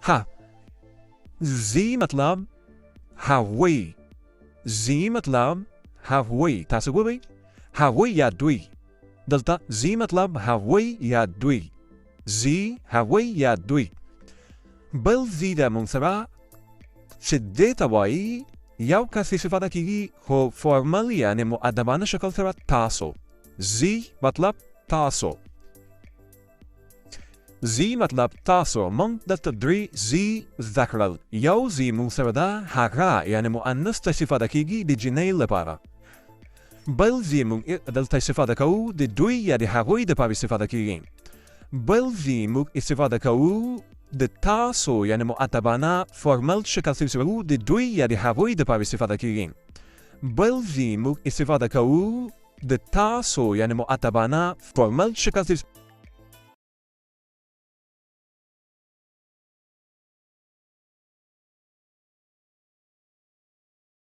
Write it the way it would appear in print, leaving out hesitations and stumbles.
ها زی مطلب هوی، زی مطلب هوی. تاسو ګورئ هوی یا دوی، دلته زی مطلب هوی یا دوی، زی هوی یا دوی. بل زی د موږ سره چې دې ته وایي یو کس استفاده کیږي خو فارمل یعنی مؤدبانه شکل سره تاسو. زی مطلب تاسو، زی مطلب تاسو. موږ دلته درې زی زده کړل. یو زی موږ سره ده هغه یعنی مؤنث ته استفاده کیږي د جنۍ لپاره. بل زی موږ دلته استفاده کوو د دوی یا د هغوی دپاره استفاده کیږي. بل زی موږ استفاده کوو د تاسو یعنی مؤدبانه فارمل شکل سره د دوی یا د هغوی دپاره استفاده کیږي. بل زی موږ استفاده کوو د تاسو یعنی مؤدبانه فارمل شکل